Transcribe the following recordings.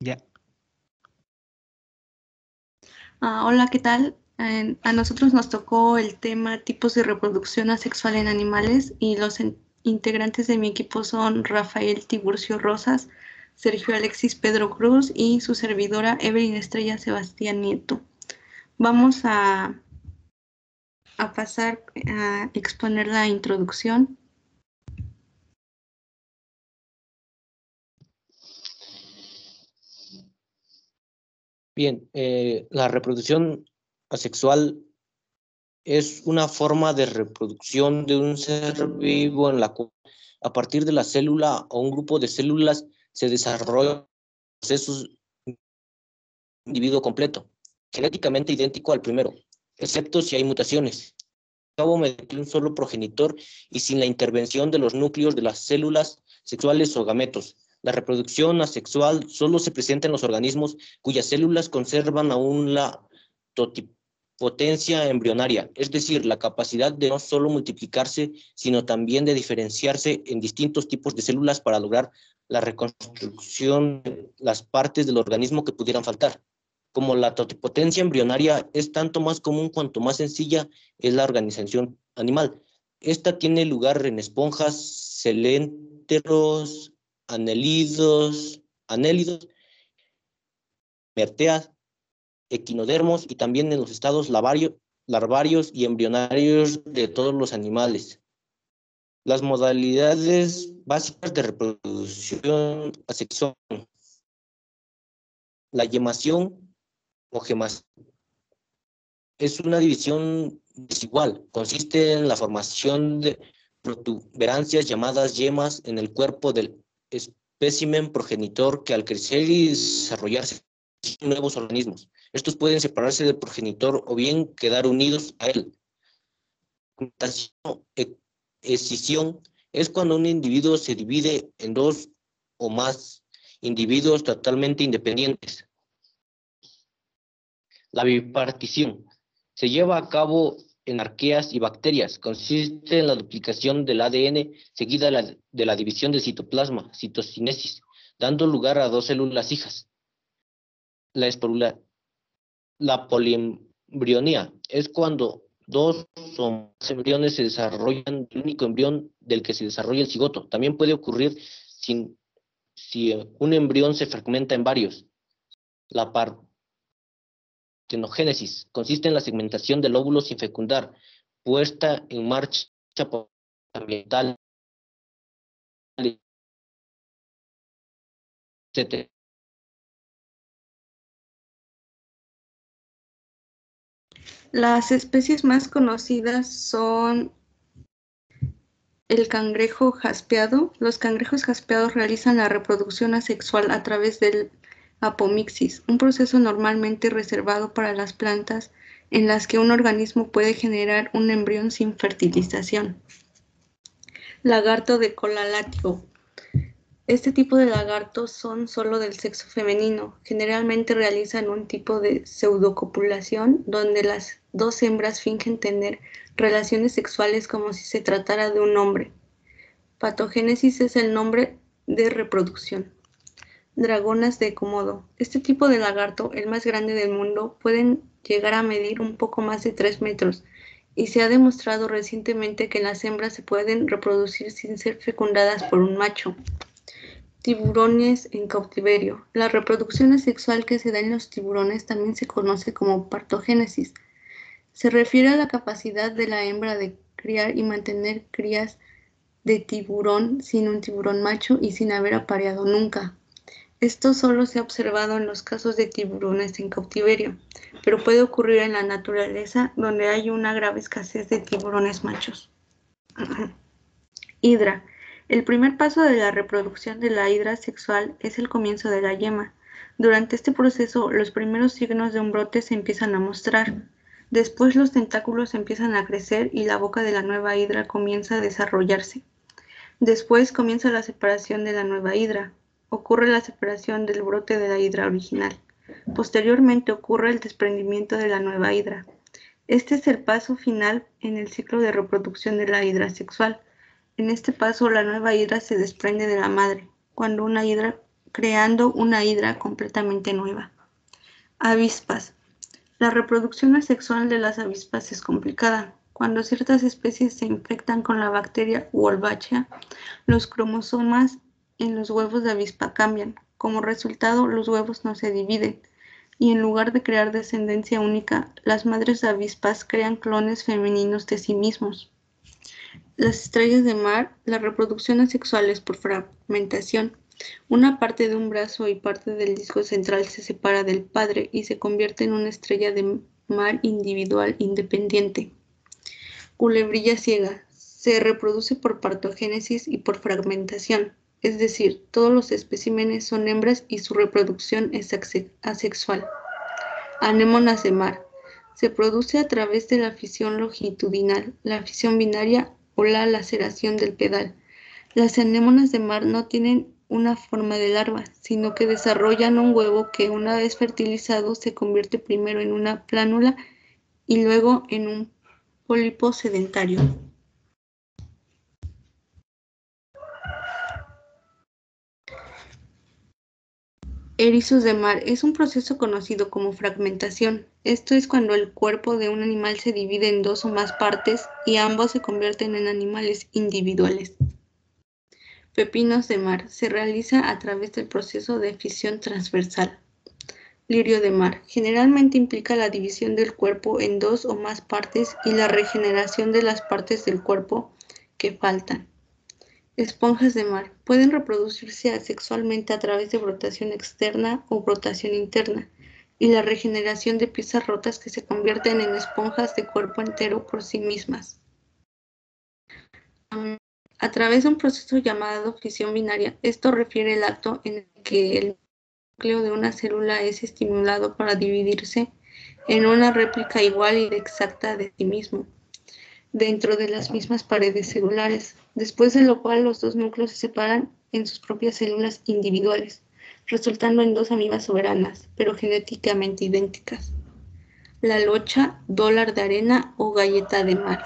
Ya. Hola, ¿qué tal? A nosotros nos tocó el tema tipos de reproducción asexual en animales y los integrantes de mi equipo son Rafael Tiburcio Rosas, Sergio Alexis Pedro Cruz y su servidora Evelyn Estrella Sebastián Nieto. Vamos a pasar a exponer la introducción. Bien, la reproducción asexual es una forma de reproducción de un ser vivo en la cual a partir de la célula o un grupo de células se desarrolla procesos de un individuo completo, genéticamente idéntico al primero, excepto si hay mutaciones. Cabo mediante un solo progenitor y sin la intervención de los núcleos de las células sexuales o gametos. La reproducción asexual solo se presenta en los organismos cuyas células conservan aún la totipotencia embrionaria, es decir, la capacidad de no solo multiplicarse, sino también de diferenciarse en distintos tipos de células para lograr la reconstrucción de las partes del organismo que pudieran faltar. Como la totipotencia embrionaria es tanto más común cuanto más sencilla es la organización animal. Esta tiene lugar en esponjas, celenteros, anélidos, merteas, equinodermos y también en los estados larvarios y embrionarios de todos los animales. Las modalidades básicas de reproducción asexual: la gemación o gemación es una división desigual. Consiste en la formación de protuberancias llamadas yemas en el cuerpo del espécimen progenitor que al crecer y desarrollarse nuevos organismos. Estos pueden separarse del progenitor o bien quedar unidos a él. Escisión es cuando un individuo se divide en dos o más individuos totalmente independientes. La bipartición se lleva a cabo en arqueas y bacterias. Consiste en la duplicación del ADN seguida de la división del citoplasma, citocinesis, dando lugar a dos células hijas. La poliembrionía es cuando dos o más embriones se desarrollan del único embrión del que se desarrolla el cigoto. También puede ocurrir si un embrión se fragmenta en varios. La partenogénesis consiste en la segmentación del óvulo sin fecundar, puesta en marcha por ambiental, etc. Las especies más conocidas son el cangrejo jaspeado. Los cangrejos jaspeados realizan la reproducción asexual a través del apomixis, un proceso normalmente reservado para las plantas en las que un organismo puede generar un embrión sin fertilización. Lagarto de cola látigo. Este tipo de lagartos son solo del sexo femenino. Generalmente realizan un tipo de pseudocopulación donde las dos hembras fingen tener relaciones sexuales como si se tratara de un hombre. Patogénesis es el nombre de reproducción. Dragonas de Komodo. Este tipo de lagarto, el más grande del mundo, pueden llegar a medir un poco más de 3 metros y se ha demostrado recientemente que las hembras se pueden reproducir sin ser fecundadas por un macho. Tiburones en cautiverio. La reproducción asexual que se da en los tiburones también se conoce como partogénesis. Se refiere a la capacidad de la hembra de criar y mantener crías de tiburón sin un tiburón macho y sin haber apareado nunca. Esto solo se ha observado en los casos de tiburones en cautiverio, pero puede ocurrir en la naturaleza donde hay una grave escasez de tiburones machos. Hidra. El primer paso de la reproducción de la hidra sexual es el comienzo de la yema. Durante este proceso, los primeros signos de un brote se empiezan a mostrar. Después los tentáculos empiezan a crecer y la boca de la nueva hidra comienza a desarrollarse. Después comienza la separación de la nueva hidra. Ocurre la separación del brote de la hidra original. Posteriormente ocurre el desprendimiento de la nueva hidra. Este es el paso final en el ciclo de reproducción de la hidra sexual. En este paso, la nueva hidra se desprende de la madre, creando una hidra completamente nueva. Avispas. La reproducción asexual de las avispas es complicada. Cuando ciertas especies se infectan con la bacteria Wolbachia, los cromosomas en los huevos de avispa cambian. Como resultado, los huevos no se dividen y en lugar de crear descendencia única, las madres avispas crean clones femeninos de sí mismos. Las estrellas de mar, la reproducción asexual es por fragmentación. Una parte de un brazo y parte del disco central se separa del padre y se convierte en una estrella de mar individual independiente. Culebrilla ciega. Se reproduce por partogénesis y por fragmentación, es decir, todos los especímenes son hembras y su reproducción es asexual. Anémonas de mar. Se produce a través de la fisión longitudinal, la fisión binaria o la laceración del pedal. Las anémonas de mar no tienen una forma de larva, sino que desarrollan un huevo que una vez fertilizado se convierte primero en una plánula y luego en un pólipo sedentario. Erizos de mar es un proceso conocido como fragmentación. Esto es cuando el cuerpo de un animal se divide en dos o más partes y ambos se convierten en animales individuales. Pepinos de mar se realiza a través del proceso de fisión transversal. Lirio de mar generalmente implica la división del cuerpo en dos o más partes y la regeneración de las partes del cuerpo que faltan. Esponjas de mar pueden reproducirse asexualmente a través de brotación externa o brotación interna y la regeneración de piezas rotas que se convierten en esponjas de cuerpo entero por sí mismas. A través de un proceso llamado fisión binaria, esto refiere el acto en el que el núcleo de una célula es estimulado para dividirse en una réplica igual y exacta de sí mismo, dentro de las mismas paredes celulares, después de lo cual los dos núcleos se separan en sus propias células individuales, resultando en dos amibas soberanas, pero genéticamente idénticas. La locha, dólar de arena o galleta de mar.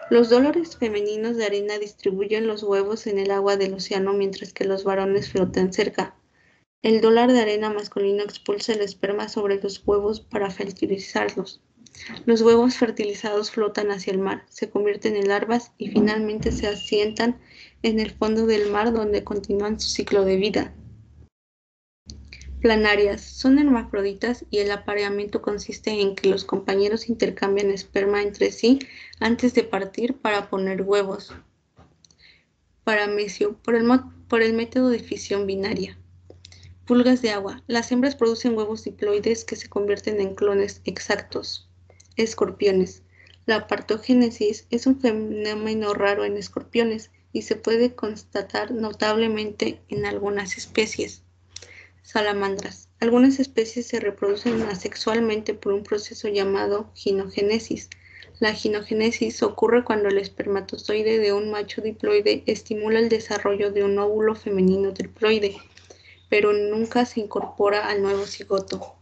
Los dólares femeninos de arena distribuyen los huevos en el agua del océano mientras que los varones flotan cerca. El dólar de arena masculino expulsa el esperma sobre los huevos para fertilizarlos. Los huevos fertilizados flotan hacia el mar, se convierten en larvas y finalmente se asientan en el fondo del mar donde continúan su ciclo de vida. Planarias son hermafroditas y el apareamiento consiste en que los compañeros intercambian esperma entre sí antes de partir para poner huevos. Paramecio, por el método de fisión binaria. Pulgas de agua. Las hembras producen huevos diploides que se convierten en clones exactos. Escorpiones. La partogénesis es un fenómeno raro en escorpiones y se puede constatar notablemente en algunas especies. Salamandras. Algunas especies se reproducen asexualmente por un proceso llamado ginogénesis. La ginogénesis ocurre cuando el espermatozoide de un macho diploide estimula el desarrollo de un óvulo femenino diploide, pero nunca se incorpora al nuevo cigoto.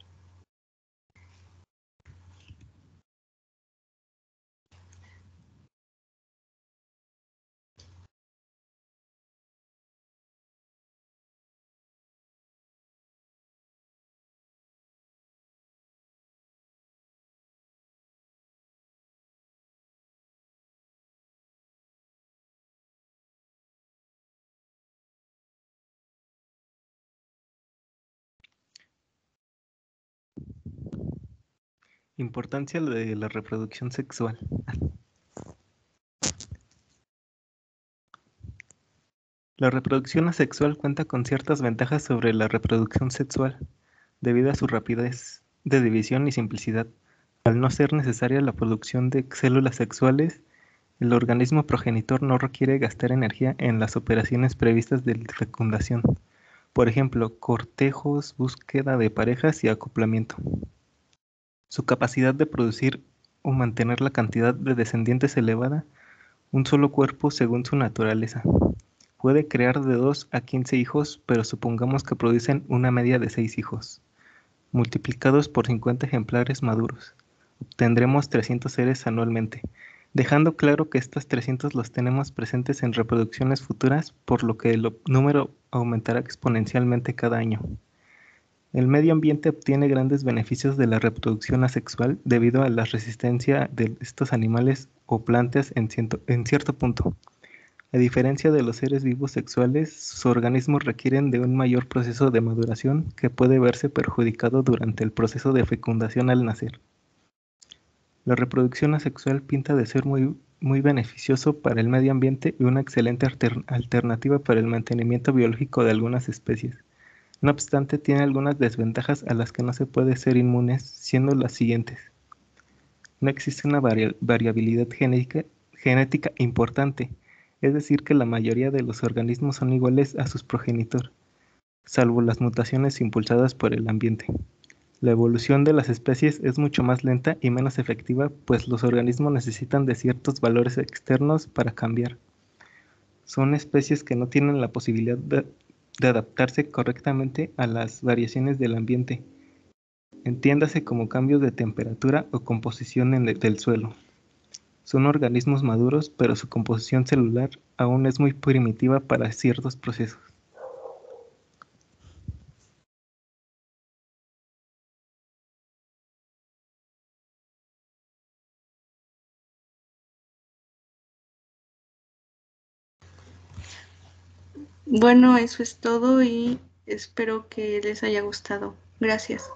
Importancia de la reproducción sexual. La reproducción asexual cuenta con ciertas ventajas sobre la reproducción sexual, debido a su rapidez de división y simplicidad. Al no ser necesaria la producción de células sexuales, el organismo progenitor no requiere gastar energía en las operaciones previstas de fecundación, por ejemplo, cortejos, búsqueda de parejas y acoplamiento. Su capacidad de producir o mantener la cantidad de descendientes elevada, un solo cuerpo según su naturaleza. Puede crear de 2 a 15 hijos, pero supongamos que producen una media de 6 hijos, multiplicados por 50 ejemplares maduros. obtendremos 300 seres anualmente, dejando claro que estos 300 los tenemos presentes en reproducciones futuras, por lo que el número aumentará exponencialmente cada año. El medio ambiente obtiene grandes beneficios de la reproducción asexual debido a la resistencia de estos animales o plantas en cierto punto. A diferencia de los seres vivos sexuales, sus organismos requieren de un mayor proceso de maduración que puede verse perjudicado durante el proceso de fecundación al nacer. La reproducción asexual pinta de ser muy beneficioso para el medio ambiente y una excelente alternativa para el mantenimiento biológico de algunas especies. No obstante, tiene algunas desventajas a las que no se puede ser inmunes, siendo las siguientes. No existe una variabilidad genética importante, es decir, que la mayoría de los organismos son iguales a sus progenitor, salvo las mutaciones impulsadas por el ambiente. La evolución de las especies es mucho más lenta y menos efectiva, pues los organismos necesitan de ciertos valores externos para cambiar. Son especies que no tienen la posibilidad de adaptarse correctamente a las variaciones del ambiente, entiéndase como cambios de temperatura o composición del suelo. Son organismos maduros, pero su composición celular aún es muy primitiva para ciertos procesos. Bueno, eso es todo y espero que les haya gustado. Gracias.